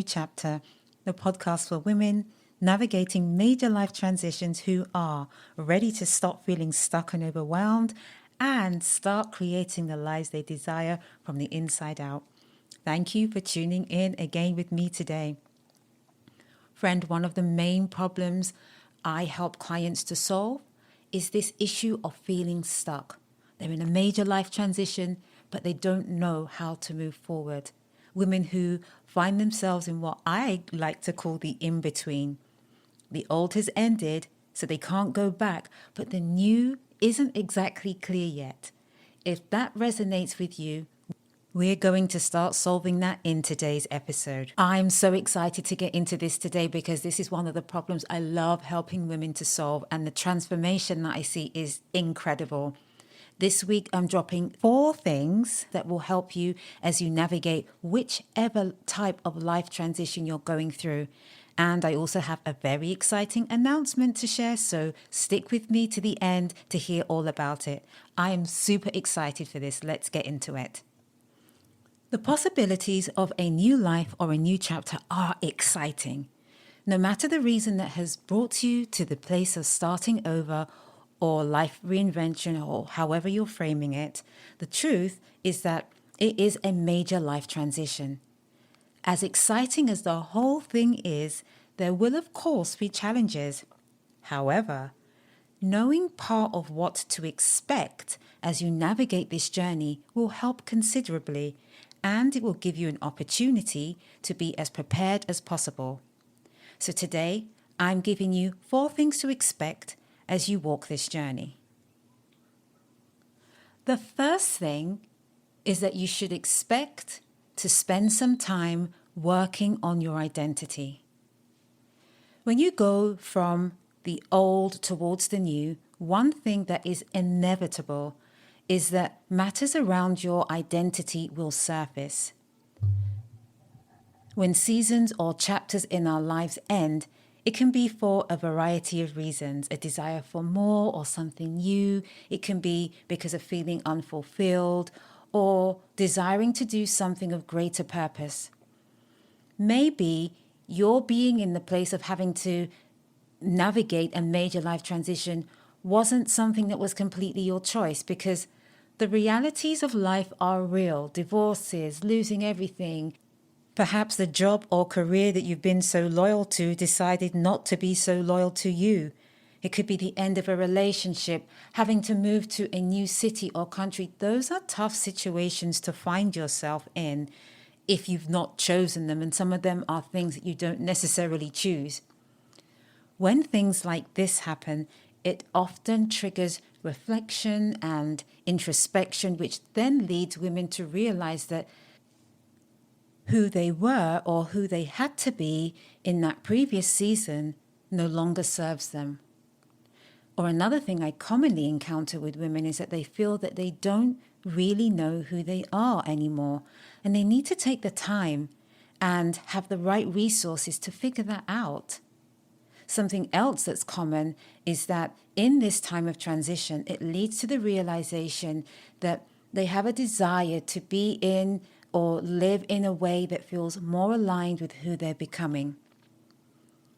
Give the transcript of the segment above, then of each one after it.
Chapter, the podcast for women navigating major life transitions who are ready to stop feeling stuck and overwhelmed and start creating the lives they desire from the inside out. Thank you for tuning in again with me today. Friend, one of the main problems I help clients to solve is this issue of feeling stuck. They're in a major life transition, but they don't know how to move forward. Women who find themselves in what I like to call the in-between. The old has ended, so they can't go back, but the new isn't exactly clear yet. If that resonates with you, we're going to start solving that in today's episode. I'm so excited to get into this today because this is one of the problems I love helping women to solve, and the transformation that I see is incredible. This week, I'm dropping 4 things that will help you as you navigate whichever type of life transition you're going through. And I also have a very exciting announcement to share, so stick with me to the end to hear all about it. I am super excited for this. Let's get into it. The possibilities of a new life or a new chapter are exciting. No matter the reason that has brought you to the place of starting over or life reinvention, or however you're framing it, the truth is that it is a major life transition. As exciting as the whole thing is, there will of course be challenges. However, knowing part of what to expect as you navigate this journey will help considerably, and it will give you an opportunity to be as prepared as possible. So today, I'm giving you 4 things to expect as you walk this journey. The first thing is that you should expect to spend some time working on your identity. When you go from the old towards the new, one thing that is inevitable is that matters around your identity will surface. When seasons or chapters in our lives end, it can be for a variety of reasons, a desire for more or something new. It can be because of feeling unfulfilled or desiring to do something of greater purpose. Maybe you're being in the place of having to navigate a major life transition wasn't something that was completely your choice, because the realities of life are real. Divorces, losing everything. Perhaps the job or career that you've been so loyal to decided not to be so loyal to you. It could be the end of a relationship, having to move to a new city or country. Those are tough situations to find yourself in if you've not chosen them, and some of them are things that you don't necessarily choose. When things like this happen, it often triggers reflection and introspection, which then leads women to realize that who they were or who they had to be in that previous season no longer serves them. Or another thing I commonly encounter with women is that they feel that they don't really know who they are anymore, and they need to take the time and have the right resources to figure that out. Something else that's common is that in this time of transition, it leads to the realization that they have a desire to be in or live in a way that feels more aligned with who they're becoming.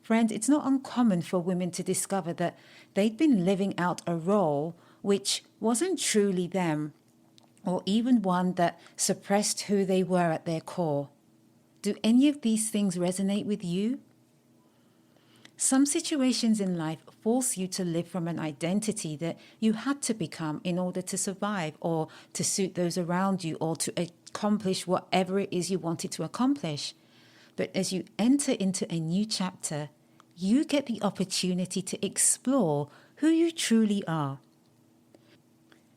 Friend, it's not uncommon for women to discover that they'd been living out a role which wasn't truly them, or even one that suppressed who they were at their core. Do any of these things resonate with you? Some situations in life force you to live from an identity that you had to become in order to survive, or to suit those around you, or to accomplish whatever it is you wanted to accomplish. But as you enter into a new chapter, you get the opportunity to explore who you truly are.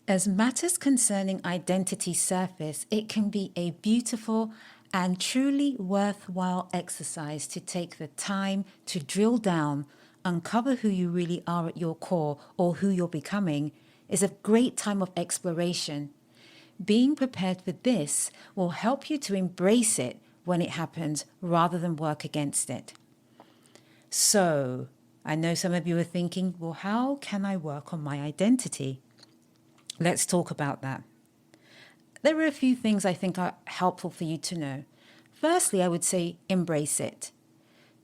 As matters concerning identity surface, it can be a beautiful and truly worthwhile exercise to take the time to drill down, uncover who you really are at your core, or who you're becoming. Is a great time of exploration. Being prepared for this will help you to embrace it when it happens rather than work against it. So, I know some of you are thinking, well, how can I work on my identity? Let's talk about that. There are a few things I think are helpful for you to know. Firstly, I would say embrace it.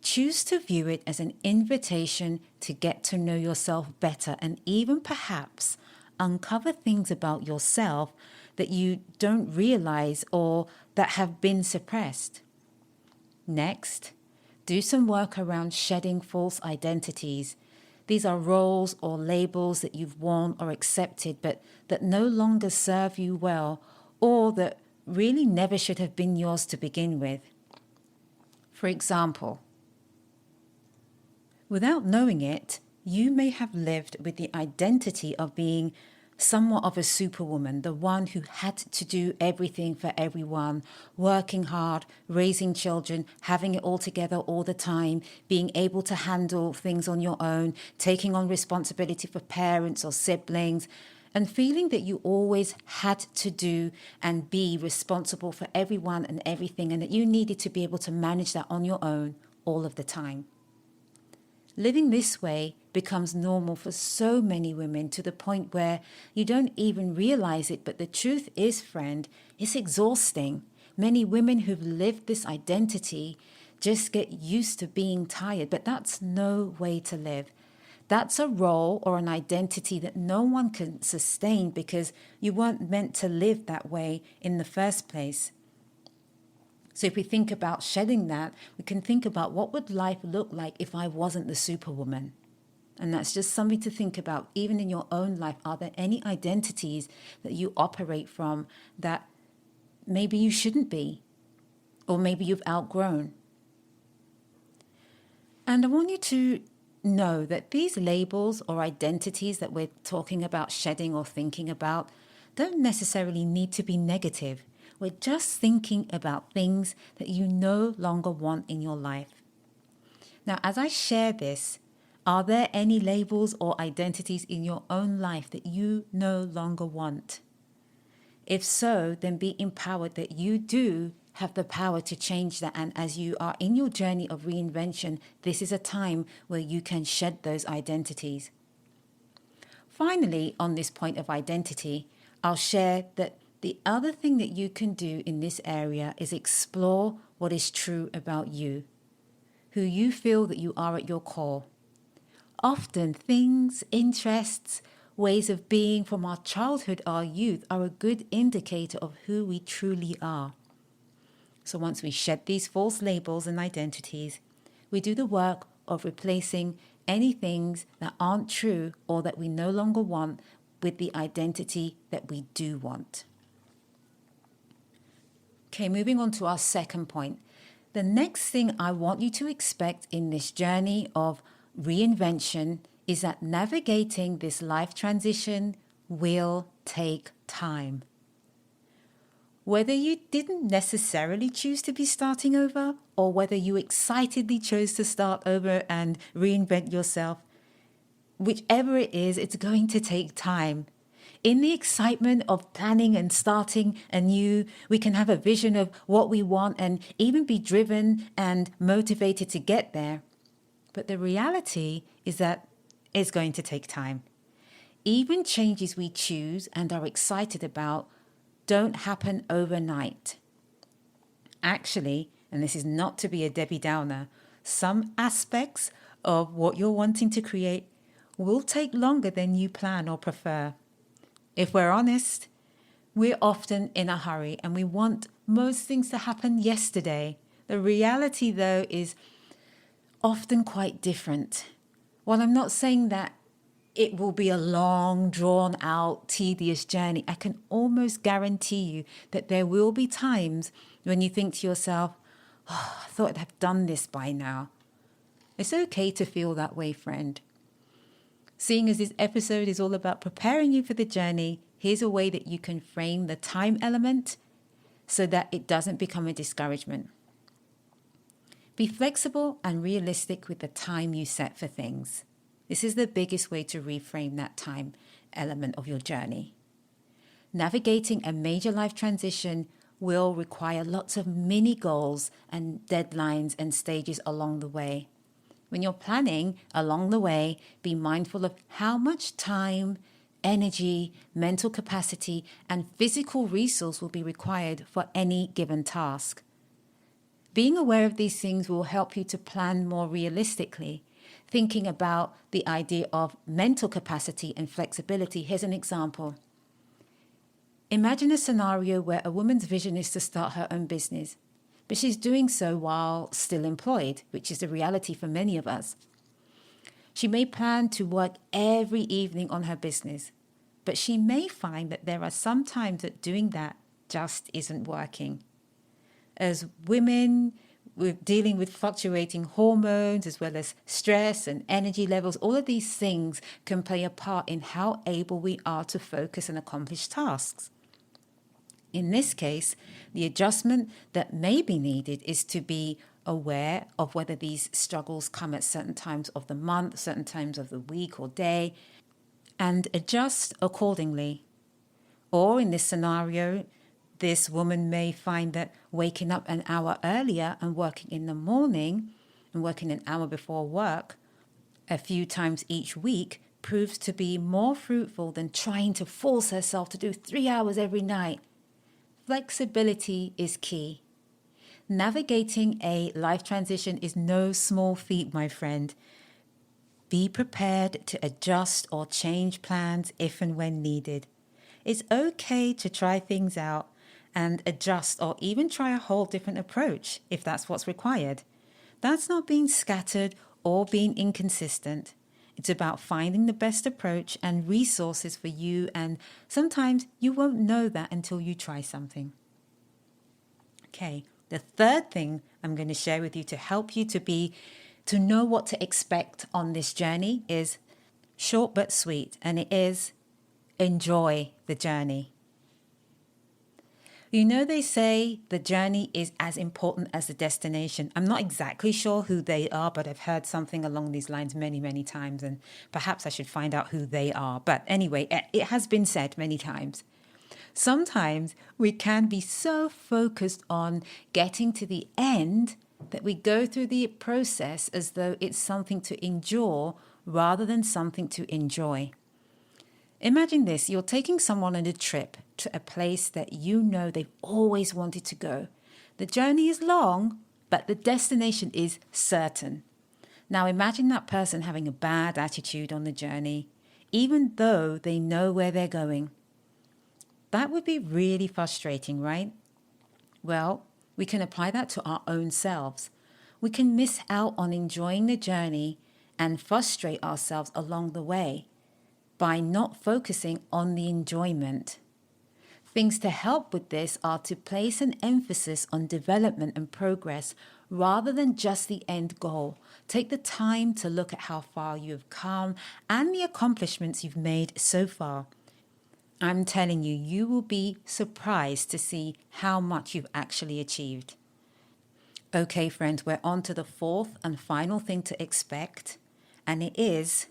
Choose to view it as an invitation to get to know yourself better and even perhaps uncover things about yourself that you don't realize or that have been suppressed. Next, do some work around shedding false identities. These are roles or labels that you've worn or accepted but that no longer serve you well or that really never should have been yours to begin with. For example, without knowing it, you may have lived with the identity of being somewhat of a superwoman, the one who had to do everything for everyone, working hard, raising children, having it all together all the time, being able to handle things on your own, taking on responsibility for parents or siblings, and feeling that you always had to do and be responsible for everyone and everything, and that you needed to be able to manage that on your own all of the time. Living this way becomes normal for so many women to the point where you don't even realize it. But the truth is, friend, it's exhausting. Many women who've lived this identity just get used to being tired, but that's no way to live. That's a role or an identity that no one can sustain because you weren't meant to live that way in the first place. So if we think about shedding that, we can think about what would life look like if I wasn't the superwoman? And that's just something to think about. Even in your own life, are there any identities that you operate from that maybe you shouldn't be? Or maybe you've outgrown? And I want you to know that these labels or identities that we're talking about shedding or thinking about don't necessarily need to be negative. We're just thinking about things that you no longer want in your life. Now, as I share this, are there any labels or identities in your own life that you no longer want? If so, then be empowered that you do have the power to change that. And as you are in your journey of reinvention, this is a time where you can shed those identities. Finally, on this point of identity, I'll share that the other thing that you can do in this area is explore what is true about you, who you feel that you are at your core. Often things, interests, ways of being from our childhood, our youth, are a good indicator of who we truly are. So once we shed these false labels and identities, we do the work of replacing any things that aren't true or that we no longer want with the identity that we do want. Okay, moving on to our second point. The next thing I want you to expect in this journey of reinvention is that navigating this life transition will take time. Whether you didn't necessarily choose to be starting over, or whether you excitedly chose to start over and reinvent yourself, whichever it is, it's going to take time. In the excitement of planning and starting anew, we can have a vision of what we want and even be driven and motivated to get there. But the reality is that it's going to take time. Even changes we choose and are excited about don't happen overnight. Actually, and this is not to be a Debbie Downer, some aspects of what you're wanting to create will take longer than you plan or prefer. If we're honest, we're often in a hurry and we want most things to happen yesterday. The reality, though, is often quite different. While I'm not saying that it will be a long, drawn-out, tedious journey, I can almost guarantee you that there will be times when you think to yourself, oh, I thought I'd have done this by now. It's okay to feel that way, friend. Seeing as this episode is all about preparing you for the journey, here's a way that you can frame the time element so that it doesn't become a discouragement. Be flexible and realistic with the time you set for things. This is the biggest way to reframe that time element of your journey. Navigating a major life transition will require lots of mini goals and deadlines and stages along the way. When you're planning along the way, be mindful of how much time, energy, mental capacity, and physical resource will be required for any given task. Being aware of these things will help you to plan more realistically. Thinking about the idea of mental capacity and flexibility, here's an example. Imagine a scenario where a woman's vision is to start her own business, but she's doing so while still employed, which is the reality for many of us. She may plan to work every evening on her business, but she may find that there are some times that doing that just isn't working. As women, we're dealing with fluctuating hormones as well as stress and energy levels. All of these things can play a part in how able we are to focus and accomplish tasks. In this case, the adjustment that may be needed is to be aware of whether these struggles come at certain times of the month, certain times of the week or day, and adjust accordingly. Or in this scenario, this woman may find that waking up an hour earlier and working in the morning and working an hour before work a few times each week proves to be more fruitful than trying to force herself to do 3 hours every night. Flexibility is key. Navigating a life transition is no small feat, my friend. Be prepared to adjust or change plans if and when needed. It's okay to try things out and adjust or even try a whole different approach if that's what's required. That's not being scattered or being inconsistent. It's about finding the best approach and resources for you, and sometimes you won't know that until you try something. Okay, the third thing I'm going to share with you to help you to know what to expect on this journey is short but sweet, and it is enjoy the journey. You know, they say the journey is as important as the destination. I'm not exactly sure who they are, but I've heard something along these lines many, many times, and perhaps I should find out who they are. But anyway, it has been said many times. Sometimes we can be so focused on getting to the end that we go through the process as though it's something to endure rather than something to enjoy. Imagine this, you're taking someone on a trip to a place that you know they've always wanted to go. The journey is long, but the destination is certain. Now imagine that person having a bad attitude on the journey, even though they know where they're going. That would be really frustrating, right? Well, we can apply that to our own selves. We can miss out on enjoying the journey and frustrate ourselves along the way by not focusing on the enjoyment. Things to help with this are to place an emphasis on development and progress rather than just the end goal. Take the time to look at how far you have come and the accomplishments you've made so far. I'm telling you, you will be surprised to see how much you've actually achieved. Okay, friends, we're on to the fourth and final thing to expect, and it is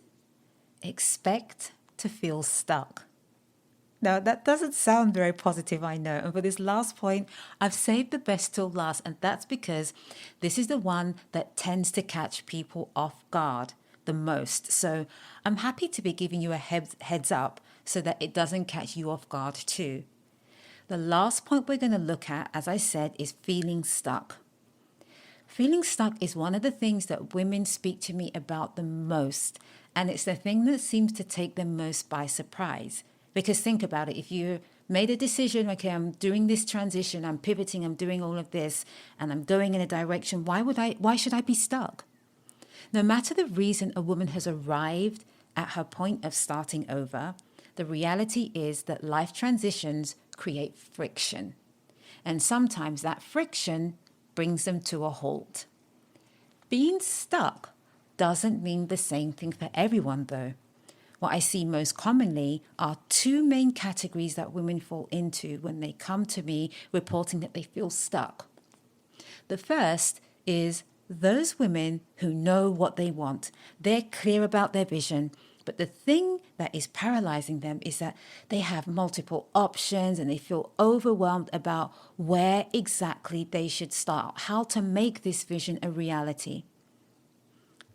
expect to feel stuck. Now, that doesn't sound very positive, I know. And for this last point, I've saved the best till last, and that's because this is the one that tends to catch people off guard the most. So I'm happy to be giving you a heads up so that it doesn't catch you off guard too. The last point we're going to look at, as I said, is feeling stuck. Feeling stuck is one of the things that women speak to me about the most, and it's the thing that seems to take them most by surprise. Because think about it, if you made a decision, okay, I'm doing this transition, I'm pivoting, I'm doing all of this, and I'm going in a direction, why should I be stuck? No matter the reason a woman has arrived at her point of starting over, the reality is that life transitions create friction. And sometimes that friction brings them to a halt. Being stuck doesn't mean the same thing for everyone, though. What I see most commonly are two main categories that women fall into when they come to me reporting that they feel stuck. The first is those women who know what they want. They're clear about their vision, but the thing that is paralyzing them is that they have multiple options and they feel overwhelmed about where exactly they should start, how to make this vision a reality.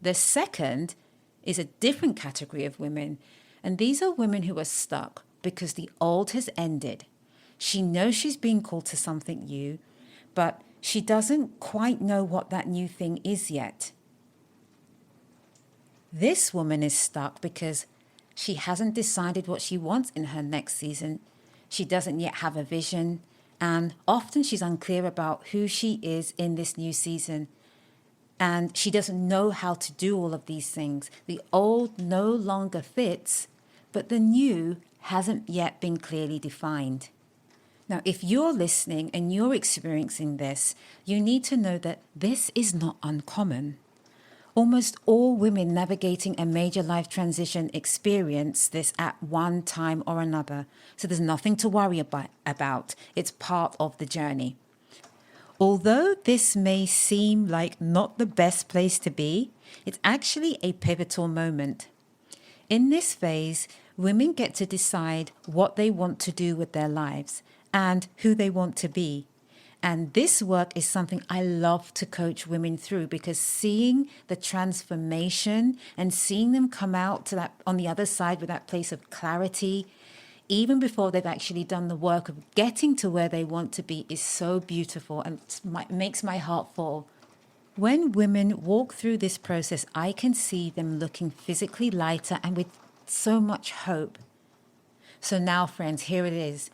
The second is a different category of women, and these are women who are stuck because the old has ended. She knows she's being called to something new, but She doesn't quite know what that new thing is yet. This woman is stuck because she hasn't decided what she wants in her next season. She doesn't yet have a vision, and often she's unclear about who she is in this new season. And she doesn't know how to do all of these things. The old no longer fits, but the new hasn't yet been clearly defined. Now, if you're listening and you're experiencing this, you need to know that this is not uncommon. Almost all women navigating a major life transition experience this at one time or another. So there's nothing to worry about. It's part of the journey. Although this may seem like not the best place to be, it's actually a pivotal moment. In this phase, women get to decide what they want to do with their lives and who they want to be. And this work is something I love to coach women through, because seeing the transformation and seeing them come out to that on the other side with that place of clarity, even before they've actually done the work of getting to where they want to be, is so beautiful and makes my heart full. When women walk through this process, I can see them looking physically lighter and with so much hope. So now, friends, here it is.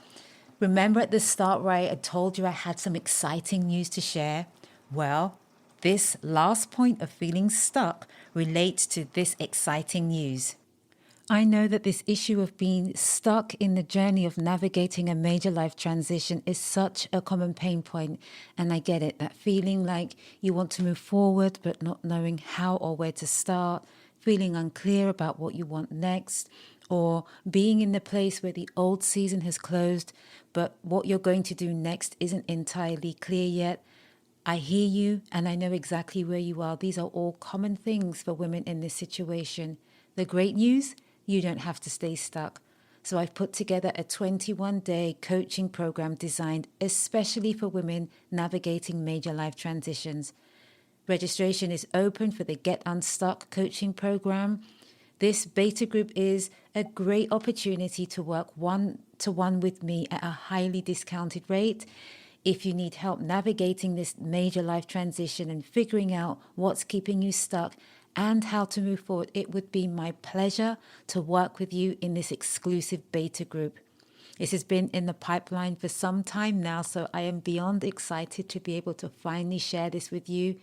Remember at the start where I told you I had some exciting news to share? Well, this last point of feeling stuck relates to this exciting news. I know that this issue of being stuck in the journey of navigating a major life transition is such a common pain point, and I get it, that feeling like you want to move forward but not knowing how or where to start, feeling unclear about what you want next, or being in the place where the old season has closed, but what you're going to do next isn't entirely clear yet. I hear you, and I know exactly where you are. These are all common things for women in this situation. The great news? You don't have to stay stuck. So I've put together a 21-day coaching program designed especially for women navigating major life transitions. Registration is open for the Get Unstuck coaching program. This beta group is a great opportunity to work one-to-one with me at a highly discounted rate. If you need help navigating this major life transition and figuring out what's keeping you stuck and how to move forward, it would be my pleasure to work with you in this exclusive beta group. This has been in the pipeline for some time now, so I am beyond excited to be able to finally share this with you.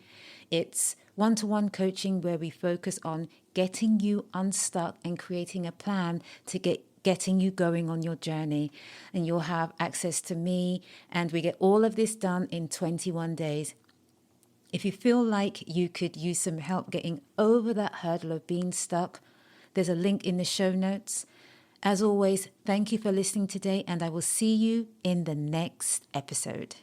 It's one-to-one coaching where we focus on getting you unstuck and creating a plan to getting you going on your journey. And you'll have access to me, and we get all of this done in 21 days. If you feel like you could use some help getting over that hurdle of being stuck, there's a link in the show notes. As always, thank you for listening today, and I will see you in the next episode.